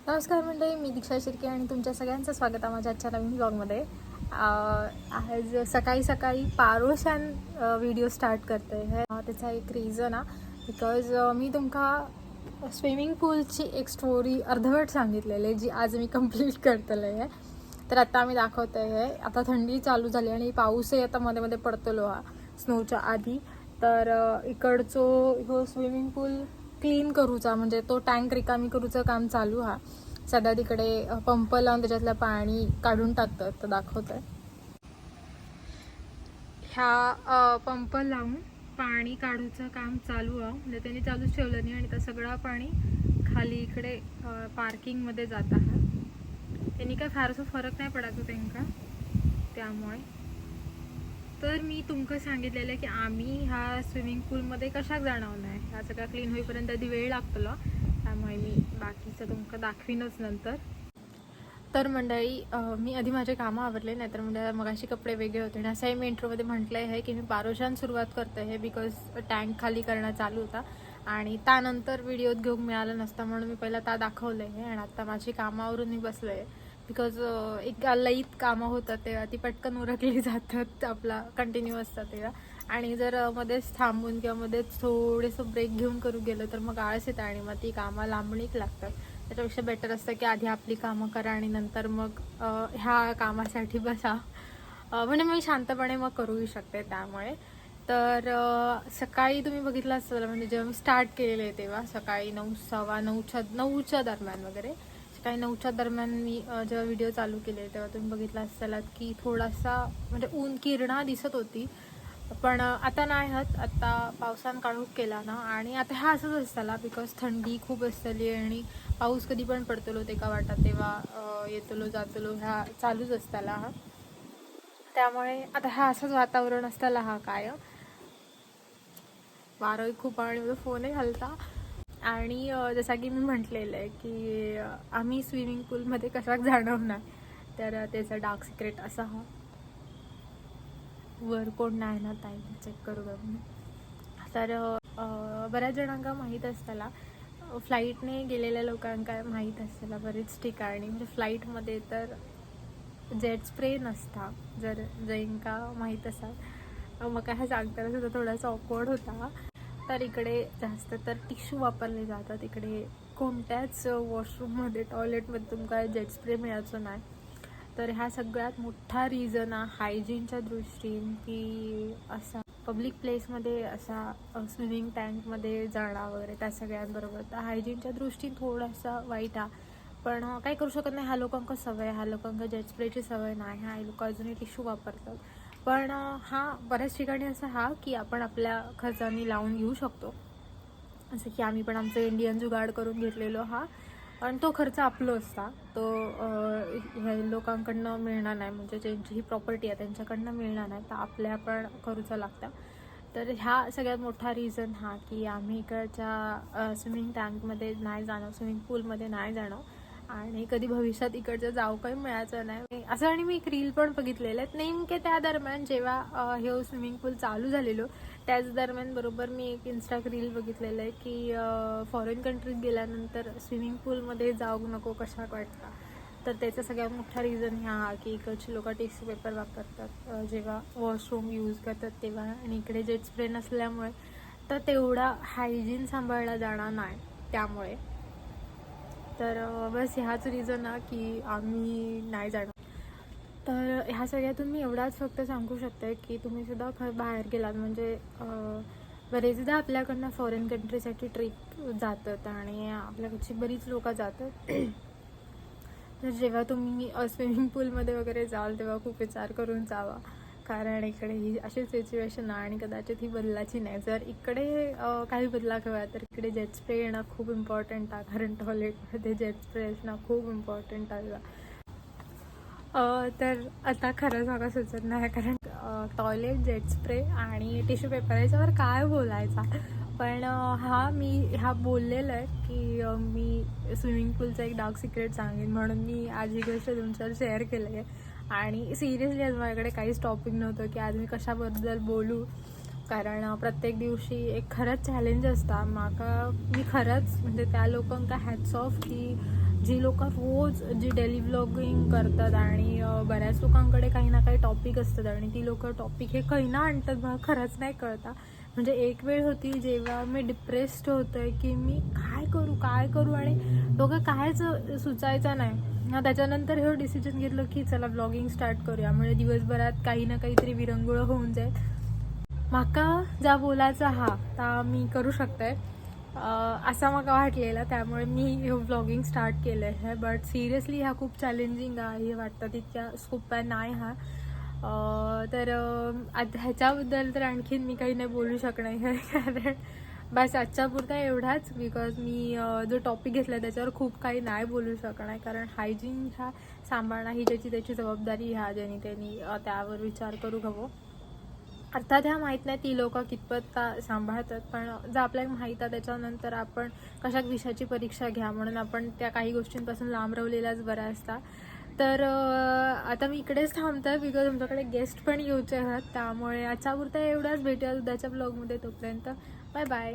नमस्कार मंडळी, मी दीक्षा शिर्के आणि तुमच्या सगळ्यांचं स्वागत आहे माझ्या आजच्या नवीन ब्लॉगमध्ये. आज सकाळी सकाळी पारोशान व्हिडिओ स्टार्ट करते आहे. त्याचा एक रिझन आहे बिकॉज मी तुमका स्विमिंग पूलची एक स्टोरी अर्धवट सांगितलेली जी आज मी कंप्लीट करतले आहे. तर आता आम्ही दाखवते आहे. आता थंडी चालू झाली आणि पाऊसही आता मध्ये मध्ये पडतलो हा स्नोच्या आधी. तर इकडचो हो स्विमिंग पूल क्लीन करूचा म्हणजे तो टँक रिकामी करूचं काम चालू हा. सध्या तिकडे पंप लावून त्याच्यातलं पाणी काढून टाकतात. तर दाखवत आहे ह्या पंप लावून पाणी काढूचं काम चालू आहे. म्हणजे त्यांनी चालूच ठेवलं नाही आणि तर सगळं पाणी खाली इकडे पार्किंगमध्ये जात आहे. त्यांनी काय फारसा फरक नाही पडायचो त्यांना. त्यामुळे तर मी तुमका सांगितलेलं की आम्ही ह्या स्विमिंग पूलमध्ये कशाक जाणार नाही. ह्या सगळं क्लीन होईपर्यंत आधी वेळ लागतो. त्यामुळे मी बाकीचं तुमका दाखवीनच नंतर. तर मंडळी मी आधी माझे कामं आवरले नाही तर म्हणजे मगाशी कपडे वेगळे होते आणि असंही मी इंट्रोमध्ये म्हटलं आहे की मी पारोशान सुरुवात करते आहे बिकॉज टँक खाली करणं चालू होता आणि त्यानंतर व्हिडिओत घेऊन मिळालं नसतं म्हणून मी पहिला त्या दाखवलं आहे. आणि आता माझी कामावरून मी बसले आहे बिकॉज एक लईत कामं होतात तेव्हा ती पटकन उरकली जातात, आपला कंटिन्यू असतात तेव्हा. आणि जर मध्येच थांबून किंवा मध्येच थोडंसं ब्रेक घेऊन करू गेलं तर मग आळस येतं आणि मग ती कामं लांबणीक लागतात. त्याच्यापेक्षा बेटर असतं की आधी आपली कामं करा आणि नंतर मग ह्या कामासाठी बसा. म्हणजे मी शांतपणे मग करूही शकते. त्यामुळे तर सकाळी तुम्ही बघितलं असेल म्हणजे जेव्हा मी स्टार्ट केलेलं आहे तेव्हा सकाळी 9:15 दरम्यान वगैरे. सकाळी 9च्या दरम्यान मी जेव्हा व्हिडिओ चालू केले तेव्हा तुम्ही बघितलं असाल की थोडासा म्हणजे ऊन किरणा दिसत होती. पण आता नाही होत. आता पावसान काढूक केला ना आणि आता हा असंच असताला बिकॉज थंडी खूप असतली आणि पाऊस कधी पण पडतलो ते का वाटत तेव्हा येतलो जातलो ह्या चालूच असताला हा. त्यामुळे आता हा असंच वातावरण असताला हा काय वारं खूप आणि माझा फोनही हलता. आणि जसा की मी म्हटलेलं आहे की आम्ही स्विमिंग पूलमध्ये कशाक जाणार नाही. तर त्याचा डार्क सिक्रेट असा हा. वर कोण नाही ना ताई चेक करू मी. तर बऱ्याच जणांना माहीत असताला फ्लाईटने गेलेल्या लोकांना माहीत असताला बरेच ठिकाणी म्हणजे फ्लाईटमध्ये तर जेट स्प्रे नसता. जर जैंका माहीत असाल मग काय सांगताना सुद्धा थोडासा ऑकवर्ड होता. तर इकडे जास्त तर टिश्यू वापरले जातात. इकडे कोणत्याच वॉशरूममध्ये टॉयलेटमध्ये तुमका जेट स्प्रे मिळायचं नाही. तर ह्या सगळ्यात मोठा रिझन आहे हायजीनच्या दृष्टीने की असा पब्लिक प्लेसमध्ये असा स्विमिंग टँकमध्ये जाणं वगैरे त्या सगळ्यांबरोबर तर हायजीनच्या दृष्टीने थोडासा वाईट आहे. पण काही करू शकत नाही. ह्या लोकांना सवय, ह्या लोकांना जेट स्प्रेची सवय नाही. ह्या लोक अजूनही टिश्यू वापरतात. पण हा बऱ्याच ठिकाणी असं हा की आपण आपल्या खर्चाने लावून घेऊ शकतो. असं की आम्ही पण आमचं इंडियन जुगाड करून घेतलेलो हा. पण तो खर्च आपलो असता. तो ह्या लोकांकडनं मिळणार नाही. म्हणजे ज्यांची ही प्रॉपर्टी आहे त्यांच्याकडनं मिळणार नाही. तर आपल्या पण करूचा लागतं. तर ह्या सगळ्यात मोठा रिझन हा की आम्ही इकडच्या स्विमिंग टँकमध्ये नाही जाणं, स्विमिंग पूलमध्ये नाही जाणं आणि कधी भविष्यात इकडचं जाऊ काही मिळायचं नाही असं. आणि मी एक रील पण बघितलेलं आहे नेमके त्या दरम्यान जेव्हा हे स्विमिंग पूल चालू झालेलो त्याच दरम्यान बरोबर मी एक इंस्टा रील बघितलेलं आहे की फॉरेन कंट्रीत गेल्यानंतर स्विमिंग पूलमध्ये जाऊ नको कशाक वाटतं. तर त्याचा सगळ्यात मोठा रिझन ह्या की इकडची लोक टिश्यू पेपर वापरतात जेव्हा वॉशरूम यूज करतात तेव्हा. आणि इकडे जेट स्प्रे नसल्यामुळे तर तेवढा हायजीन सांभाळला जाणार नाही. त्यामुळे तर बस ह्याच रिझन आहे की आम्ही नाही जाणार. तर ह्या सगळ्यातून मी एवढाच फक्त सांगू शकते की तुम्ही सुद्धा बाहेर गेलात म्हणजे बरेचदा आपल्याकडनं फॉरेन कंट्रीसाठी ट्रिप जातात आणि आपल्याकडची बरीच लोक जातात. तर जेव्हा तुम्ही स्विमिंग पूलमध्ये वगैरे जाल तेव्हा खूप विचार करून जावा. कारण इकडे ही अशी सिच्युएशन आहे आणि कदाचित ही बदलाची नाही. जर इकडे काही बदला हवा तर इकडे जेट स्प्रे येणं खूप इम्पॉर्टंट आहे. कारण टॉयलेटमध्ये जेट स्प्रे असणं खूप इम्पॉर्टंट आहे. तर आता खरं सांगा सुचत नाही कारण टॉयलेट जेट स्प्रे आणि टिश्यू पेपर याच्यावर काय बोलायचा. पण ह्या बोललेलं आहे की मी स्विमिंग पूलचं एक डार्क सिक्रेट सांगेन म्हणून मी आज ही गोष्ट तुमच्यावर शेअर केलं आहे. आणि सिरियसली आज माझ्याकडे काहीच टॉपिक नव्हतं की आज मी कशाबद्दल बोलू. कारण प्रत्येक दिवशी एक खरंच चॅलेंज असता. मी खरंच म्हणजे त्या लोकांका हॅट्स ऑफ की जी लोक रोज जी डेली व्लॉगिंग करतात आणि बऱ्याच लोकांकडे काही ना काही टॉपिक असतात आणि ती लोक टॉपिक हे कैना आणतात मला खरंच नाही कळता. म्हणजे एक वेळ होती जेव्हा मी डिप्रेस्ड होते की मी काय करू आणि दोघं कायच सुचायचं नाही. त्याच्यानंतर हे डिसिजन घेतलं की चला ब्लॉगिंग स्टार्ट करूया, म्हणजे दिवसभरात काही ना काहीतरी विरंगुळं होऊन जाईल. म्हाका जा बोलायचा हा ता मी करू शकते असा म्हाका वाटलेला, त्यामुळे मी हे व्लॉगिंग स्टार्ट केलं आहे. बट सिरियसली हा खूप चॅलेंजिंग आहे, हे वाटतं तितक्या सोप्या नाही हा. तर आता ह्याच्याबद्दल तर आणखीन मी काही नाही बोलू शकणार आहे कारण बस आजच्या पुरता एवढाच. बिकॉज मी जो टॉपिक घेतला त्याच्यावर खूप काही नाही बोलू शकणार, कारण हायजीन ह्या सांभाळणं ही ज्याची त्याची जबाबदारी ह्या ज्यांनी त्यांनी त्यावर विचार करू हवं. अर्थात ह्या माहीत नाही ती लोक कितपत सांभाळतात, पण जर आपल्याला माहीत आहे त्याच्यानंतर आपण कशा विषयाची परीक्षा घ्या म्हणून आपण त्या काही गोष्टींपासून लांब राहिलेल्याच बऱ्या असतात. तर आता मी इकडेच थांबते बिकॉज आमच्याकडे गेस्ट पण येऊचे आहेत, त्यामुळे आजच्या पुरता एवढाच. भेटूया उद्याच्या ब्लॉगमध्ये, तोपर्यंत बाय बाय.